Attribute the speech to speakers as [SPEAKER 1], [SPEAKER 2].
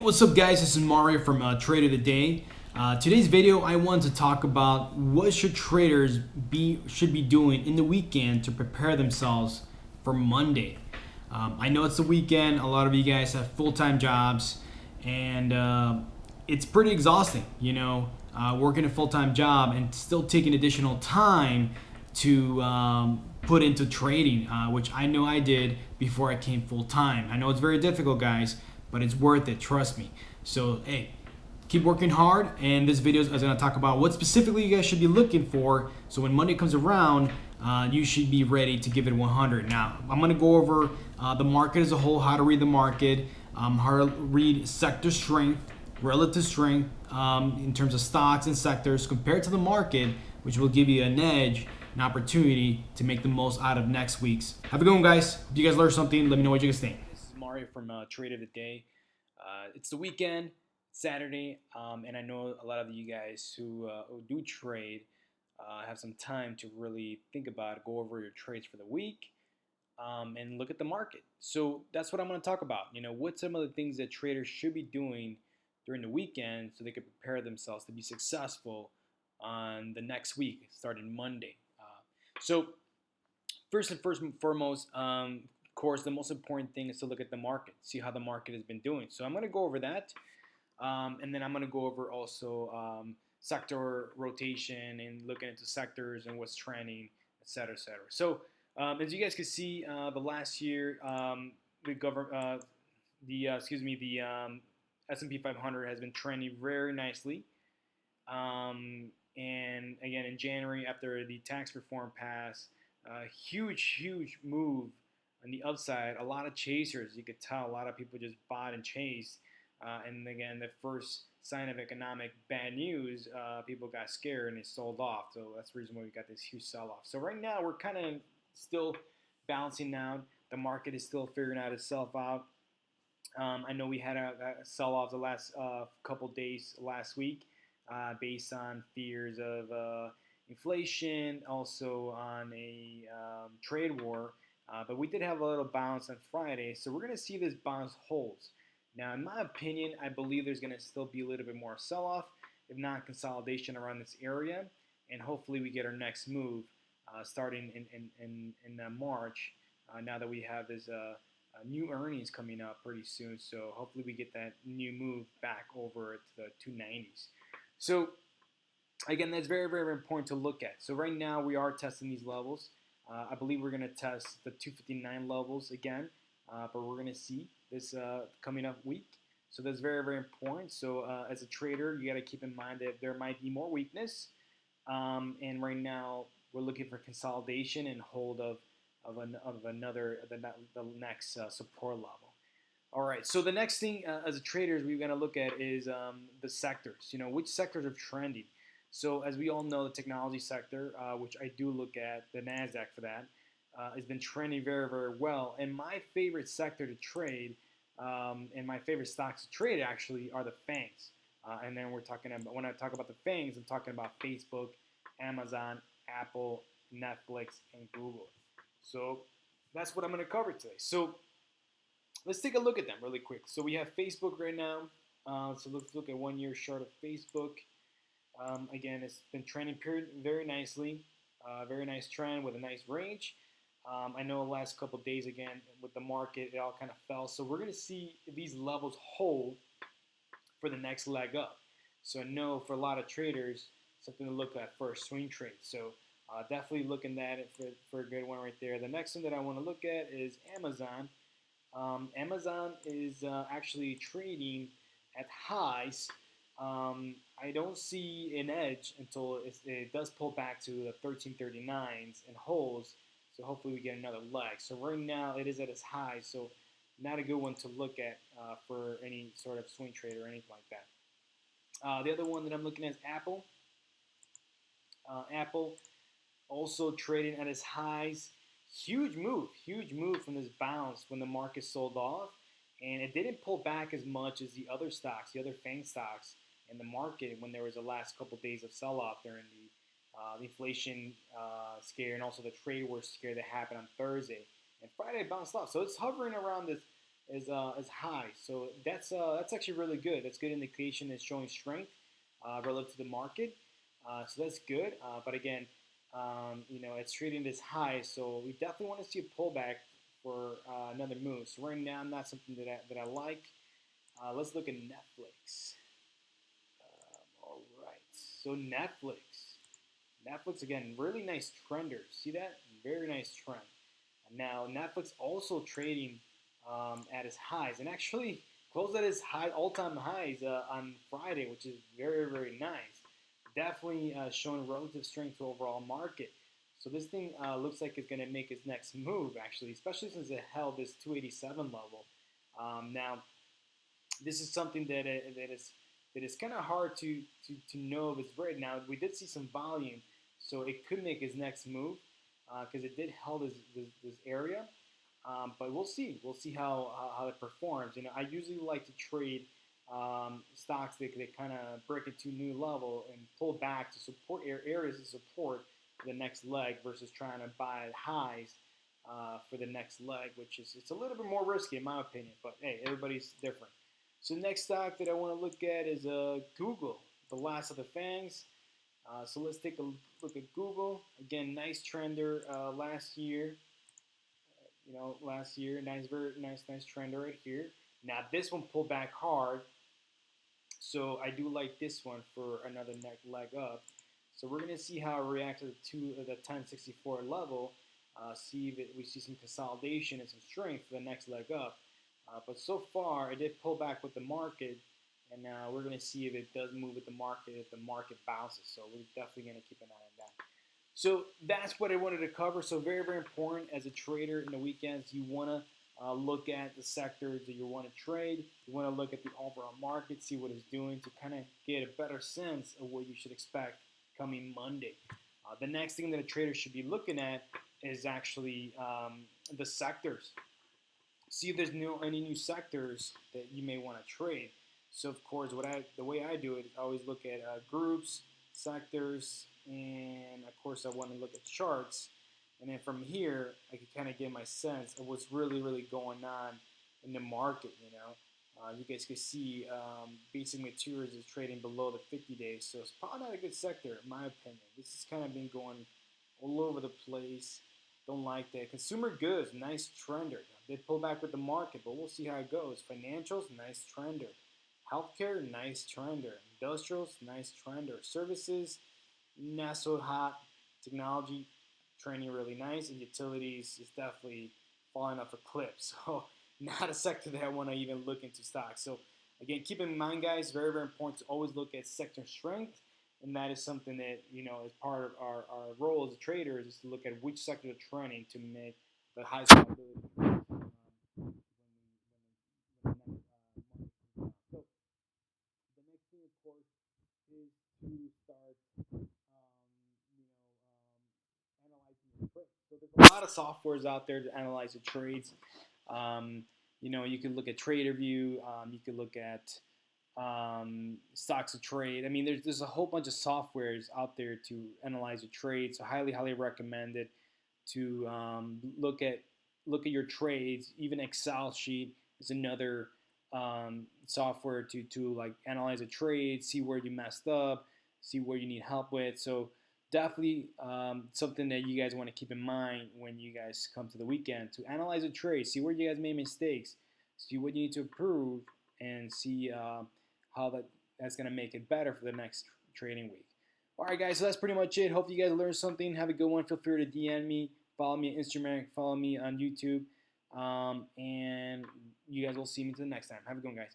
[SPEAKER 1] What's up, guys? This is Mario from Trade of the Day. Today's video, I want to talk about what should traders should be doing in the weekend to prepare themselves for Monday. I know it's the weekend. A lot of you guys have full-time jobs, and it's pretty exhausting. Working a full-time job and still taking additional time to put into trading, which I know I did before I came full-time. I know it's very difficult, guys, but it's worth it, trust me. So hey, keep working hard, and this video is going to talk about what specifically you guys should be looking for, so when Monday comes around, you should be ready to give it 100. Now I'm going to go over the market as a whole, how to read the market, how to read sector strength, relative strength, in terms of stocks and sectors compared to the market, which will give you an edge, an opportunity to make the most out of next week's. Have a good one, guys. If you guys learned something, let me know what you guys think. This is Mario from Trade of the Day. It's the weekend, Saturday, and I know a lot of you guys who do trade have some time to really think about, go over your trades for the week, and look at the market. So that's what I'm going to talk about. What some of the things that traders should be doing during the weekend so they can prepare themselves to be successful on the next week, starting Monday. So first and foremost, of course, the most important thing is to look at the market, see how the market has been doing. So I'm going to go over that, and then I'm going to go over also sector rotation and looking into sectors and what's trending, et cetera, et cetera. So as you guys can see, the last year, the S&P 500 has been trending very nicely. And again, in January, after the tax reform passed, huge move on the upside. A lot of chasers, you could tell a lot of people just bought and chased. And again, the first sign of economic bad news, people got scared and they sold off. So that's the reason why we got this huge sell-off. So right now, we're kind of still balancing out. The market is still figuring out itself out. I know we had a sell-off the last couple days last week based on fears of inflation, also on a trade war. But we did have a little bounce on Friday, so we're going to see this bounce holds. Now, in my opinion, I believe there's going to still be a little bit more sell-off, if not consolidation around this area, and hopefully we get our next move starting in March. Now that we have this new earnings coming up pretty soon, so hopefully we get that new move back over to the 290s. So again, that's very important to look at. So right now we are testing these levels. I believe we're going to test the 259 levels again, but we're going to see this coming up week. So that's very important. So as a trader, you got to keep in mind that there might be more weakness. And right now we're looking for consolidation and hold of the next support level. All right, so the next thing as a trader we're going to look at is the sectors. Which sectors are trending. So as we all know, the technology sector, which I do look at, the NASDAQ for that, has been trending very well. And my favorite sector to trade and my favorite stocks to trade actually are the FANGs. And then we're talking about, when I talk about the FANGs, I'm talking about Facebook, Amazon, Apple, Netflix, and Google. So that's what I'm going to cover today. So let's take a look at them really quick. So we have Facebook right now. So let's look at 1 year chart of Facebook. Again, it's been trending very nicely. Very nice trend with a nice range. I know the last couple of days, again, with the market, it all kind of fell. So we're going to see if these levels hold for the next leg up. So I know for a lot of traders, something to look at for a swing trade. So definitely looking at it for a good one right there. The next one that I want to look at is Amazon. Amazon is actually trading at highs. I don't see an edge until it does pull back to the 1339s and holds. So hopefully we get another leg. So right now it is at its high. So not a good one to look at for any sort of swing trade or anything like that. The other one that I'm looking at is Apple. Apple also trading at its highs. Huge move from this bounce when the market sold off. And it didn't pull back as much as the other stocks, the other FANG stocks in the market when there was the last couple of days of sell-off during the inflation scare and also the trade war scare that happened on Thursday. And Friday it bounced off. So it's hovering around this is high. So that's actually really good. That's good indication. It's showing strength relative to the market. So that's good. But again, it's trading this high, so we definitely want to see a pullback for another move. So right now, not something that I like. Let's look at Netflix. All right, so Netflix again, really nice trender. See that? Very nice trend. Now Netflix also trading at its highs, and actually closed at its high all-time highs on Friday, which is very nice. Definitely showing relative strength to overall market. So this thing looks like it's going to make its next move, actually, especially since it held this 287 level. Now, this is something that is kind of hard to know if it's right. Now, we did see some volume, so it could make its next move because it did hold this area. But we'll see. We'll see how it performs. I usually like to trade stocks that kind of break it to a new level and pull back to support areas of support for the next leg versus trying to buy at highs for the next leg, which is it's a little bit more risky in my opinion. But hey, everybody's different. So the next stock that I want to look at is Google, the last of the fangs. So let's take a look at Google. Again, nice trender last year. Last year, nice, very nice trender right here. Now this one pulled back hard, so I do like this one for another neck leg up. So we're gonna see how it reacts to the 1064 level. See if we see some consolidation and some strength for the next leg up. But so far, it did pull back with the market, and now we're gonna see if it does move with the market, if the market bounces. So we're definitely gonna keep an eye on that. So that's what I wanted to cover. So very important as a trader in the weekends. You want to look at the sectors that you want to trade. You want to look at the overall market, see what it's doing to kind of get a better sense of what you should expect coming Monday. The next thing that a trader should be looking at is actually the sectors. See if there's any new sectors that you may want to trade. So of course, the way I do it, I always look at groups, sectors, and of course I want to look at charts. And then from here, I can kind of get my sense of what's really going on in the market. You guys can see basic materials is trading below the 50 days, so it's probably not a good sector in my opinion. This has kind of been going all over the place. Don't like that. Consumer goods, nice trender. They pull back with the market, but we'll see how it goes. Financials, nice trender. Healthcare, nice trender. Industrials, nice trender. Services, not so hot. Technology, trending really nice. And utilities is definitely falling off a cliff. So not a sector that I want to even look into stocks. So again, keep in mind, guys, very important to always look at sector strength. And that is something that, is part of our role as traders is to look at which sector they're trending to make the highest probability when the next market comes out. So the next thing, of course, is to start, analyzing your trades. So there's a lot of softwares out there to analyze the trades. You can look at TraderView. You can look at stocks to trade. I mean, there's a whole bunch of softwares out there to analyze your trade. So highly recommend it to look at your trades. Even Excel sheet is another software to like analyze a trade, see where you messed up, see where you need help with. So definitely something that you guys want to keep in mind when you guys come to the weekend to analyze a trade, see where you guys made mistakes, see what you need to improve, and see how that's going to make it better for the next trading week. All right, guys, so that's pretty much it. Hope you guys learned something. Have a good one. Feel free to DM me, follow me on Instagram, follow me on YouTube, and you guys will see me to the next time. Have a good one, guys. Bye.